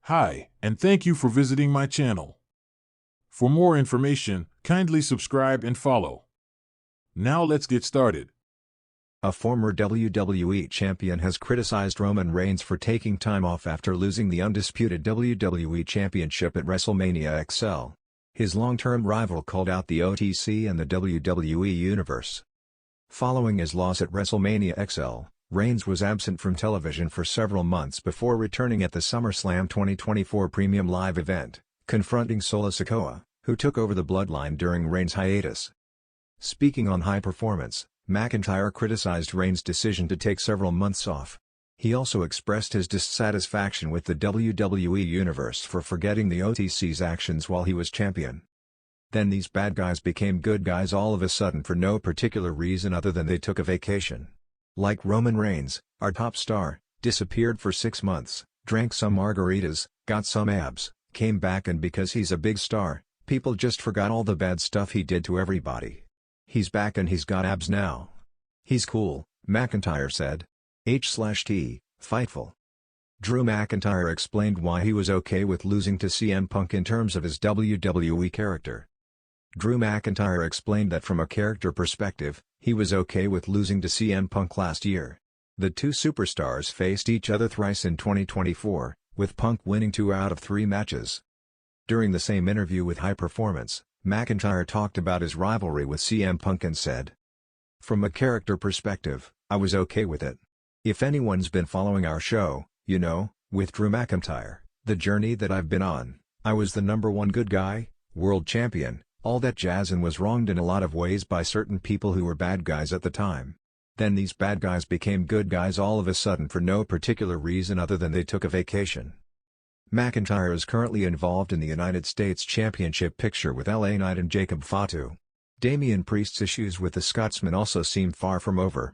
Hi, and thank you for visiting my channel. For more information, kindly subscribe and follow. Now let's get started. A former WWE champion has criticized Roman Reigns for taking time off after losing the undisputed WWE Championship at WrestleMania XL. His long-term rival called out the OTC and the WWE Universe. Following his loss at WrestleMania XL, Reigns was absent from television for several months before returning at the SummerSlam 2024 Premium Live event, confronting Solo Sikoa, who took over the Bloodline during Reigns' hiatus. Speaking on High Performance, McIntyre criticized Reigns' decision to take several months off. He also expressed his dissatisfaction with the WWE Universe for forgetting the OTC's actions while he was champion. Then these bad guys became good guys all of a sudden for no particular reason other than they took a vacation. Like Roman Reigns, our top star, disappeared for 6 months, drank some margaritas, got some abs, came back, and because he's a big star, people just forgot all the bad stuff he did to everybody. He's back and he's got abs now. He's cool, McIntyre said. H/T, Fightful. Drew McIntyre explained why he was okay with losing to CM Punk in terms of his WWE character. Drew McIntyre explained that from a character perspective, he was okay with losing to CM Punk last year. The two superstars faced each other thrice in 2024, with Punk winning 2 out of 3 matches. During the same interview with High Performance, McIntyre talked about his rivalry with CM Punk and said, "From a character perspective, I was okay with it. If anyone's been following our show, you know, with Drew McIntyre, the journey that I've been on, I was the #1 good guy, world champion, all that jazz, and was wronged in a lot of ways by certain people who were bad guys at the time. Then these bad guys became good guys all of a sudden for no particular reason other than they took a vacation." McIntyre is currently involved in the United States Championship picture with LA Knight and Jacob Fatu. Damian Priest's issues with the Scotsman also seem far from over.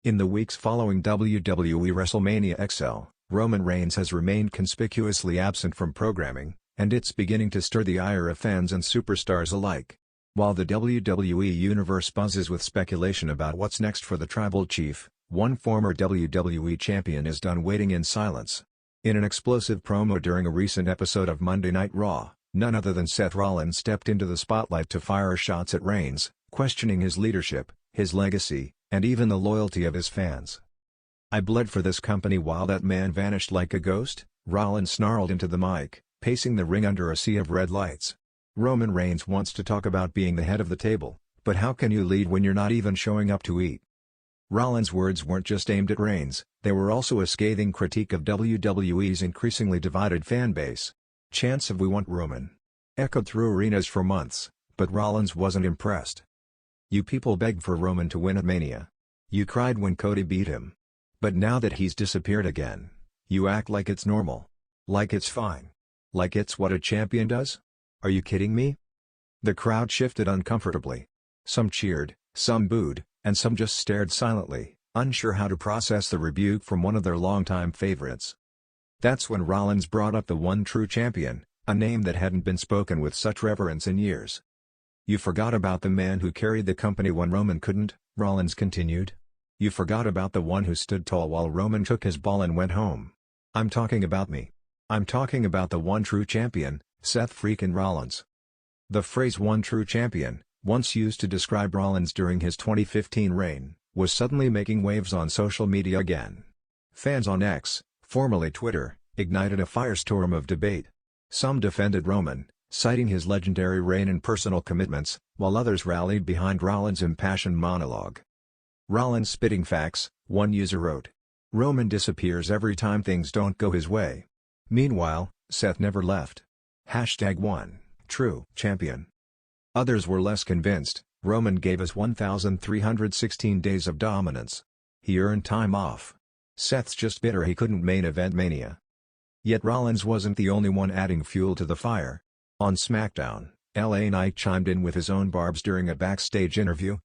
In the weeks following WWE WrestleMania XL, Roman Reigns has remained conspicuously absent from programming, and it's beginning to stir the ire of fans and superstars alike. While the WWE Universe buzzes with speculation about what's next for the Tribal Chief, one former WWE champion is done waiting in silence. In an explosive promo during a recent episode of Monday Night Raw, none other than Seth Rollins stepped into the spotlight to fire shots at Reigns, questioning his leadership, his legacy, and even the loyalty of his fans. "I bled for this company while that man vanished like a ghost," Rollins snarled into the mic, pacing the ring under a sea of red lights. Roman Reigns wants to talk about being the head of the table, but how can you lead when you're not even showing up to eat? Rollins' words weren't just aimed at Reigns, they were also a scathing critique of WWE's increasingly divided fan base. Chants of "We want Roman" echoed through arenas for months, but Rollins wasn't impressed. "You people begged for Roman to win at Mania. You cried when Cody beat him. But now that he's disappeared again, you act like it's normal. Like it's fine. Like it's what a champion does? Are you kidding me?" The crowd shifted uncomfortably. Some cheered, some booed, and some just stared silently, unsure how to process the rebuke from one of their longtime favorites. That's when Rollins brought up the one true champion, a name that hadn't been spoken with such reverence in years. "You forgot about the man who carried the company when Roman couldn't," Rollins continued. "You forgot about the one who stood tall while Roman took his ball and went home. I'm talking about me. I'm talking about the one true champion, Seth freakin' Rollins." The phrase "one true champion," once used to describe Rollins during his 2015 reign, was suddenly making waves on social media again. Fans on X, formerly Twitter, ignited a firestorm of debate. Some defended Roman, citing his legendary reign and personal commitments, while others rallied behind Rollins' impassioned monologue. "Rollins spitting facts," one user wrote. "Roman disappears every time things don't go his way. Meanwhile, Seth never left. #1 True Champion." Others were less convinced. "Roman gave us 1,316 days of dominance. He earned time off. Seth's just bitter he couldn't main event Mania." Yet Rollins wasn't the only one adding fuel to the fire. On SmackDown, LA Knight chimed in with his own barbs during a backstage interview.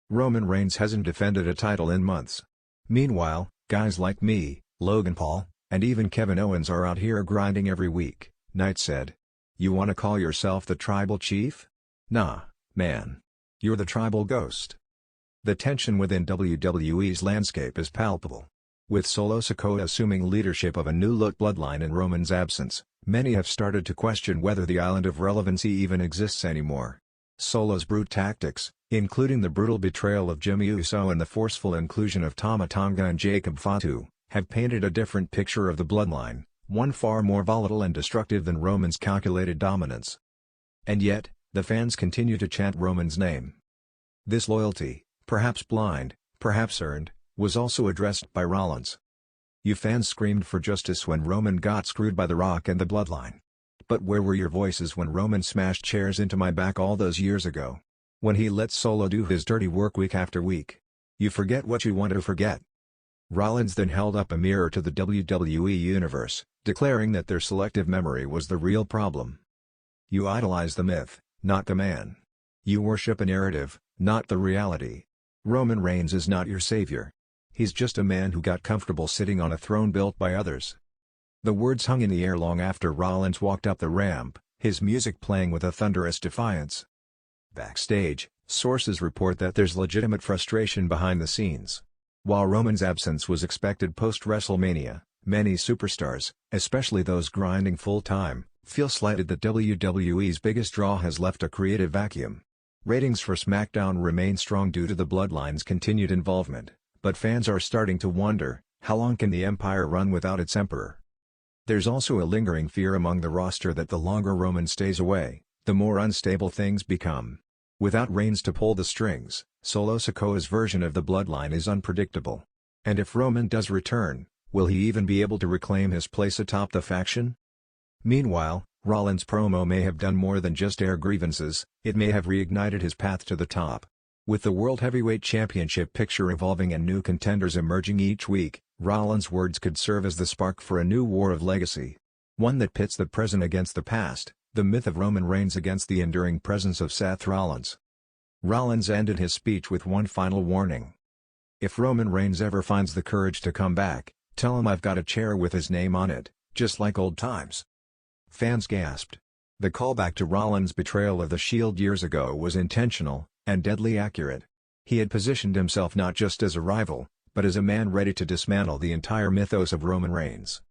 "Roman Reigns hasn't defended a title in months. Meanwhile, guys like me, Logan Paul, and even Kevin Owens are out here grinding every week," Knight said. "You wanna call yourself the Tribal Chief? Nah, man. You're the Tribal Ghost." The tension within WWE's landscape is palpable. With Solo Sikoa assuming leadership of a new-look bloodline in Roman's absence, many have started to question whether the island of relevancy even exists anymore. Solo's brute tactics, including the brutal betrayal of Jimmy Uso and the forceful inclusion of Tama Tonga and Jacob Fatu, have painted a different picture of the bloodline, one far more volatile and destructive than Roman's calculated dominance. And yet, the fans continue to chant Roman's name. This loyalty, perhaps blind, perhaps earned, was also addressed by Rollins. You fans screamed for justice when Roman got screwed by The Rock and the bloodline. But where were your voices when Roman smashed chairs into my back all those years ago? When he let Solo do his dirty work week after week? You forget what you want to forget. Rollins then held up a mirror to the WWE Universe, declaring that their selective memory was the real problem. You idolize the myth, not the man. You worship a narrative, not the reality. Roman Reigns is not your savior. He's just a man who got comfortable sitting on a throne built by others. The words hung in the air long after Rollins walked up the ramp, his music playing with a thunderous defiance. Backstage, sources report that there's legitimate frustration behind the scenes. While Roman's absence was expected post-WrestleMania, many superstars, especially those grinding full-time, feel slighted that WWE's biggest draw has left a creative vacuum. Ratings for SmackDown remain strong due to the Bloodline's continued involvement, but fans are starting to wonder, how long can the Empire run without its Emperor? There's also a lingering fear among the roster that the longer Roman stays away, the more unstable things become. Without Reigns to pull the strings, Solo Sikoa's version of the Bloodline is unpredictable. And if Roman does return, will he even be able to reclaim his place atop the faction? Meanwhile, Rollins' promo may have done more than just air grievances, it may have reignited his path to the top. With the World Heavyweight Championship picture evolving and new contenders emerging each week, Rollins' words could serve as the spark for a new war of legacy. One that pits the present against the past, the myth of Roman Reigns against the enduring presence of Seth Rollins. Rollins ended his speech with one final warning. If Roman Reigns ever finds the courage to come back, tell him I've got a chair with his name on it, just like old times. Fans gasped. The callback to Rollins' betrayal of the Shield years ago was intentional, and deadly accurate. He had positioned himself not just as a rival, but as a man ready to dismantle the entire mythos of Roman Reigns.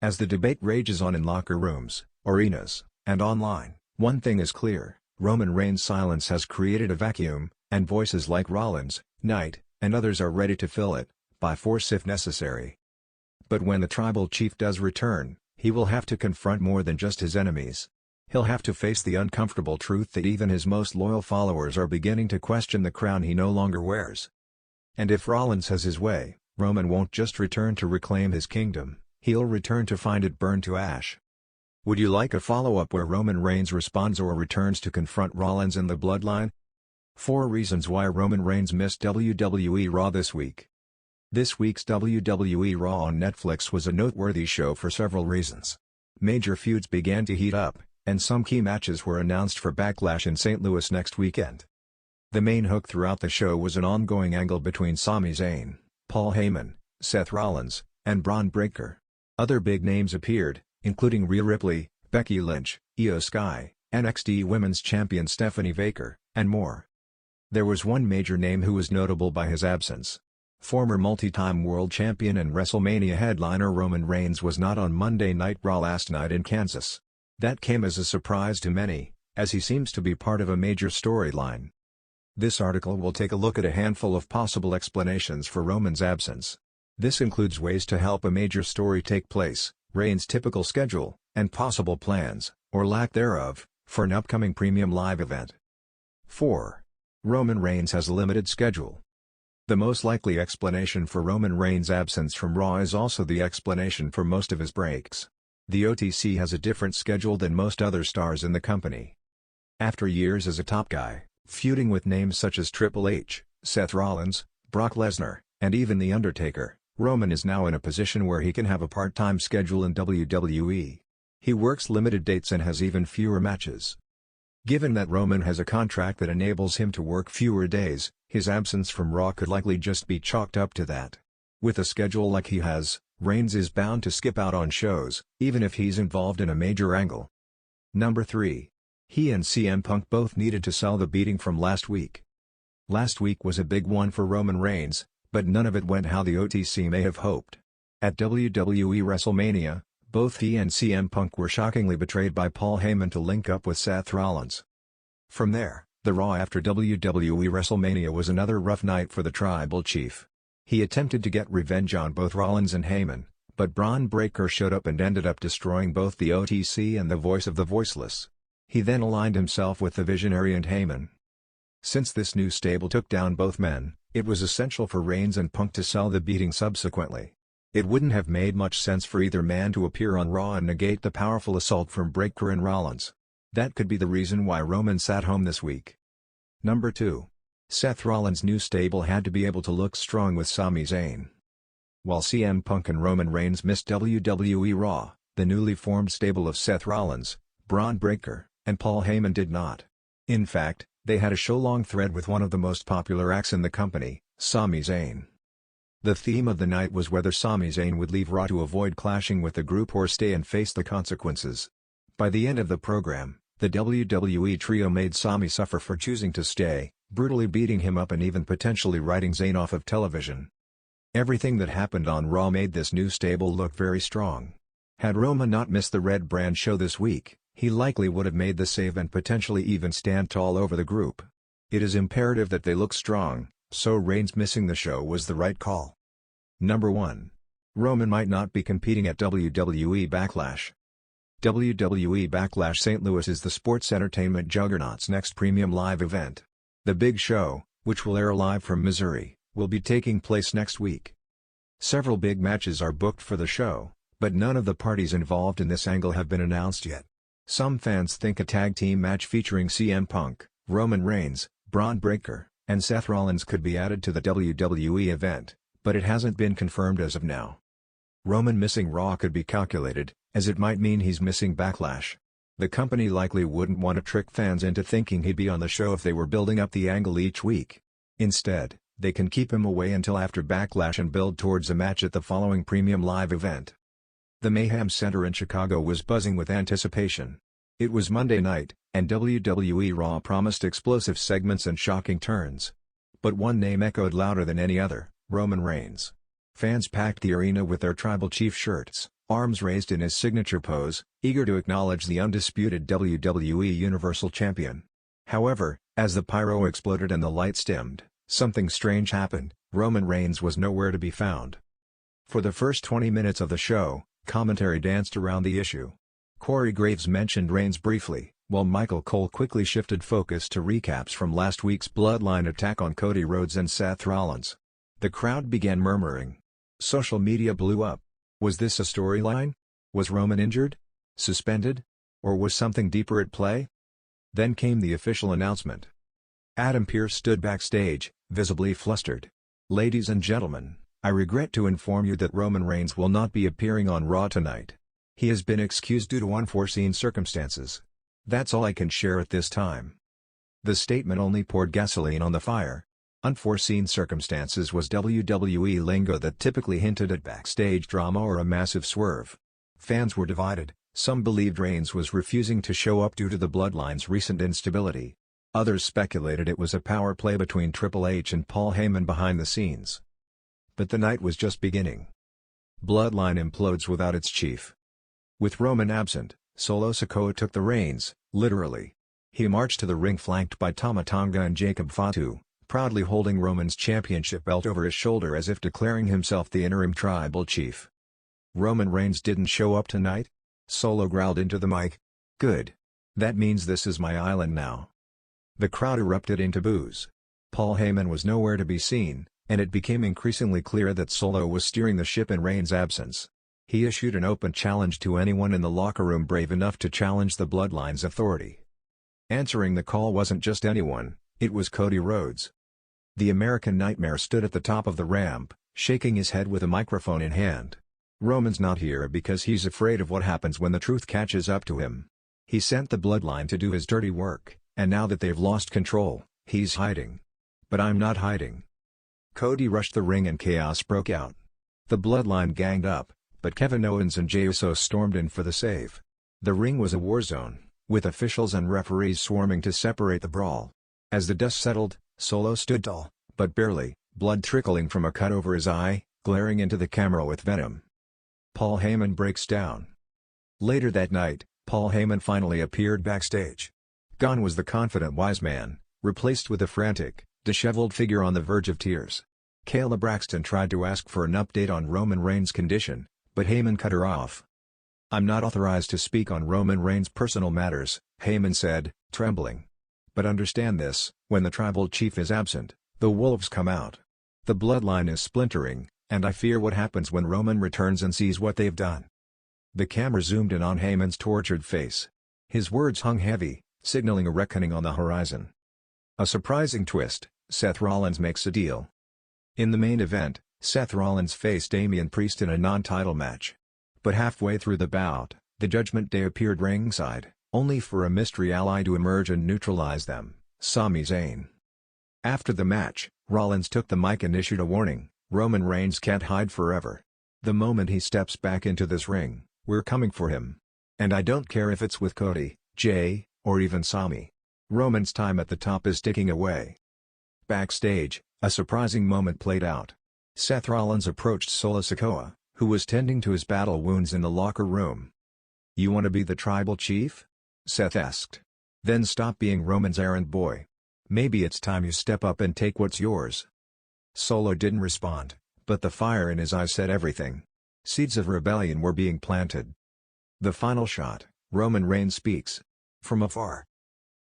As the debate rages on in locker rooms, arenas, and online, one thing is clear, Roman Reigns' silence has created a vacuum, and voices like Rollins, Knight, and others are ready to fill it, by force if necessary. But when the tribal chief does return, he will have to confront more than just his enemies. He'll have to face the uncomfortable truth that even his most loyal followers are beginning to question the crown he no longer wears. And if Rollins has his way, Roman won't just return to reclaim his kingdom, he'll return to find it burned to ash. Would you like a follow-up where Roman Reigns responds or returns to confront Rollins and the Bloodline? 4 reasons why Roman Reigns missed WWE Raw this week. This week's WWE Raw on Netflix was a noteworthy show for several reasons. Major feuds began to heat up, and some key matches were announced for Backlash in St. Louis next weekend. The main hook throughout the show was an ongoing angle between Sami Zayn, Paul Heyman, Seth Rollins, and Braun Breaker. Other big names appeared, including Rhea Ripley, Becky Lynch, Io Sky, NXT Women's Champion Stephanie Baker, and more. There was one major name who was notable by his absence. Former multi-time world champion and WrestleMania headliner Roman Reigns was not on Monday Night Raw last night in Kansas. That came as a surprise to many, as he seems to be part of a major storyline. This article will take a look at a handful of possible explanations for Roman's absence. This includes ways to help a major story take place, Reigns' typical schedule, and possible plans, or lack thereof, for an upcoming premium live event. 4. Roman Reigns has a limited schedule. The most likely explanation for Roman Reigns' absence from Raw is also the explanation for most of his breaks. The OTC has a different schedule than most other stars in the company. After years as a top guy, feuding with names such as Triple H, Seth Rollins, Brock Lesnar, and even The Undertaker, Roman is now in a position where he can have a part-time schedule in WWE. He works limited dates and has even fewer matches. Given that Roman has a contract that enables him to work fewer days, his absence from Raw could likely just be chalked up to that. With a schedule like he has, Reigns is bound to skip out on shows, even if he's involved in a major angle. Number 3. He and CM Punk both needed to sell the beating from last week. Last week was a big one for Roman Reigns, but none of it went how the OTC may have hoped. At WWE WrestleMania, both he and CM Punk were shockingly betrayed by Paul Heyman to link up with Seth Rollins. From there, the Raw after WWE WrestleMania was another rough night for the Tribal Chief. He attempted to get revenge on both Rollins and Heyman, but Braun Breaker showed up and ended up destroying both the OTC and the Voice of the Voiceless. He then aligned himself with the Visionary and Heyman. Since this new stable took down both men, it was essential for Reigns and Punk to sell the beating subsequently. It wouldn't have made much sense for either man to appear on Raw and negate the powerful assault from Breakker and Rollins. That could be the reason why Roman sat home this week. Number 2. Seth Rollins' new stable had to be able to look strong with Sami Zayn. While CM Punk and Roman Reigns missed WWE Raw, the newly formed stable of Seth Rollins, Braun Breaker, and Paul Heyman did not. In fact, they had a show-long thread with one of the most popular acts in the company, Sami Zayn. The theme of the night was whether Sami Zayn would leave Raw to avoid clashing with the group or stay and face the consequences. By the end of the program, the WWE trio made Sami suffer for choosing to stay, brutally beating him up and even potentially writing Zayn off of television. Everything that happened on Raw made this new stable look very strong. Had Roman not missed the Red Brand show this week, he likely would have made the save and potentially even stand tall over the group. It is imperative that they look strong, so Reigns missing the show was the right call. Number 1. Roman might not be competing at WWE Backlash. WWE Backlash St. Louis is the sports entertainment juggernaut's next premium live event. The big show, which will air live from Missouri, will be taking place next week. Several big matches are booked for the show, but none of the parties involved in this angle have been announced yet. Some fans think a tag team match featuring CM Punk, Roman Reigns, Braun Breaker, and Seth Rollins could be added to the WWE event, but it hasn't been confirmed as of now. Roman missing Raw could be calculated, as it might mean he's missing Backlash. The company likely wouldn't want to trick fans into thinking he'd be on the show if they were building up the angle each week. Instead, they can keep him away until after Backlash and build towards a match at the following premium live event. The Mayhem Center in Chicago was buzzing with anticipation. It was Monday night, and WWE Raw promised explosive segments and shocking turns. But one name echoed louder than any other: Roman Reigns. Fans packed the arena with their Tribal Chief shirts, arms raised in his signature pose, eager to acknowledge the undisputed WWE Universal Champion. However, as the pyro exploded and the lights dimmed, something strange happened. Roman Reigns was nowhere to be found. For the first 20 minutes of the show, commentary danced around the issue. Corey Graves mentioned Reigns briefly, while Michael Cole quickly shifted focus to recaps from last week's Bloodline attack on Cody Rhodes and Seth Rollins. The crowd began murmuring. Social media blew up. Was this a storyline? Was Roman injured? Suspended? Or was something deeper at play? Then came the official announcement. Adam Pearce stood backstage, visibly flustered. "Ladies and gentlemen, I regret to inform you that Roman Reigns will not be appearing on Raw tonight. He has been excused due to unforeseen circumstances. That's all I can share at this time." The statement only poured gasoline on the fire. Unforeseen circumstances was WWE lingo that typically hinted at backstage drama or a massive swerve. Fans were divided. Some believed Reigns was refusing to show up due to the Bloodline's recent instability. Others speculated it was a power play between Triple H and Paul Heyman behind the scenes. But the night was just beginning. Bloodline implodes without its chief. With Roman absent, Solo Sikoa took the reins, literally. He marched to the ring flanked by Tama Tonga and Jacob Fatu, proudly holding Roman's championship belt over his shoulder as if declaring himself the interim Tribal Chief. "Roman Reigns didn't show up tonight?" Solo growled into the mic. "Good. That means this is my island now." The crowd erupted into boos. Paul Heyman was nowhere to be seen, and it became increasingly clear that Solo was steering the ship in Reigns' absence. He issued an open challenge to anyone in the locker room brave enough to challenge the Bloodline's authority. Answering the call wasn't just anyone, it was Cody Rhodes. The American Nightmare stood at the top of the ramp, shaking his head with a microphone in hand. Roman's not here because he's afraid of what happens when the truth catches up to him. He sent the Bloodline to do his dirty work, and now that they've lost control, he's hiding. But I'm not hiding. Cody rushed the ring and chaos broke out. The Bloodline ganged up, but Kevin Owens and Jey Uso stormed in for the save. The ring was a war zone, with officials and referees swarming to separate the brawl. As the dust settled, Solo stood tall, but barely, blood trickling from a cut over his eye, glaring into the camera with venom. Paul Heyman breaks down. Later that night, Paul Heyman finally appeared backstage. Gone was the confident wise man, replaced with a frantic, disheveled figure on the verge of tears. Kayla Braxton tried to ask for an update on Roman Reigns' condition, but Heyman cut her off. "I'm not authorized to speak on Roman Reigns' personal matters," Heyman said, trembling. "But understand this, when the tribal chief is absent, the wolves come out. The bloodline is splintering, and I fear what happens when Roman returns and sees what they've done." The camera zoomed in on Heyman's tortured face. His words hung heavy, signaling a reckoning on the horizon. A surprising twist: Seth Rollins makes a deal. In the main event, Seth Rollins faced Damian Priest in a non-title match. But halfway through the bout, the Judgment Day appeared ringside, only for a mystery ally to emerge and neutralize them, Sami Zayn. After the match, Rollins took the mic and issued a warning: Roman Reigns can't hide forever. The moment he steps back into this ring, we're coming for him. And I don't care if it's with Cody, Jay, or even Sami. Roman's time at the top is ticking away. Backstage, a surprising moment played out. Seth Rollins approached Solo Sikoa, who was tending to his battle wounds in the locker room. "You want to be the tribal chief?" Seth asked. "Then stop being Roman's errand boy. Maybe it's time you step up and take what's yours." Solo didn't respond, but the fire in his eyes said everything. Seeds of rebellion were being planted. The final shot: Roman Reigns speaks. From afar.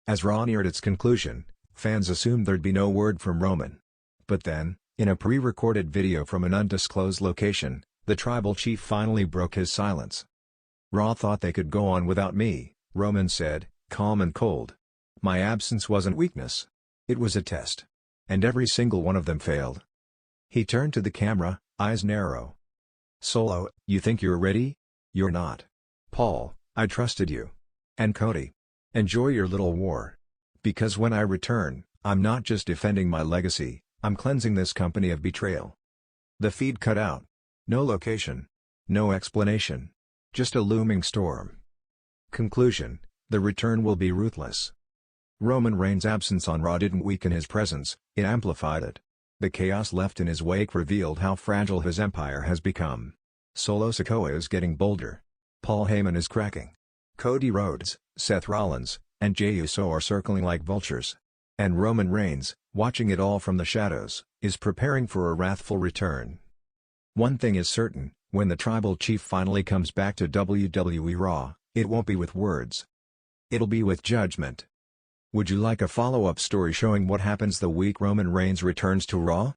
As Raw neared its conclusion, fans assumed there'd be no word from Roman. But then, in a pre-recorded video from an undisclosed location, the tribal chief finally broke his silence. "Raw thought they could go on without me," Roman said, calm and cold. "My absence wasn't weakness. It was a test. And every single one of them failed." He turned to the camera, eyes narrow. "Solo, you think you're ready? You're not. Paul, I trusted you. And Cody. Enjoy your little war. Because when I return, I'm not just defending my legacy, I'm cleansing this company of betrayal." The feed cut out. No location. No explanation. Just a looming storm. Conclusion: the return will be ruthless. Roman Reigns' absence on Raw didn't weaken his presence, it amplified it. The chaos left in his wake revealed how fragile his empire has become. Solo Sikoa is getting bolder. Paul Heyman is cracking. Cody Rhodes, Seth Rollins, and Jey Uso are circling like vultures. And Roman Reigns, watching it all from the shadows, is preparing for a wrathful return. One thing is certain: when the tribal chief finally comes back to WWE Raw, it won't be with words. It'll be with judgment. Would you like a follow-up story showing what happens the week Roman Reigns returns to Raw?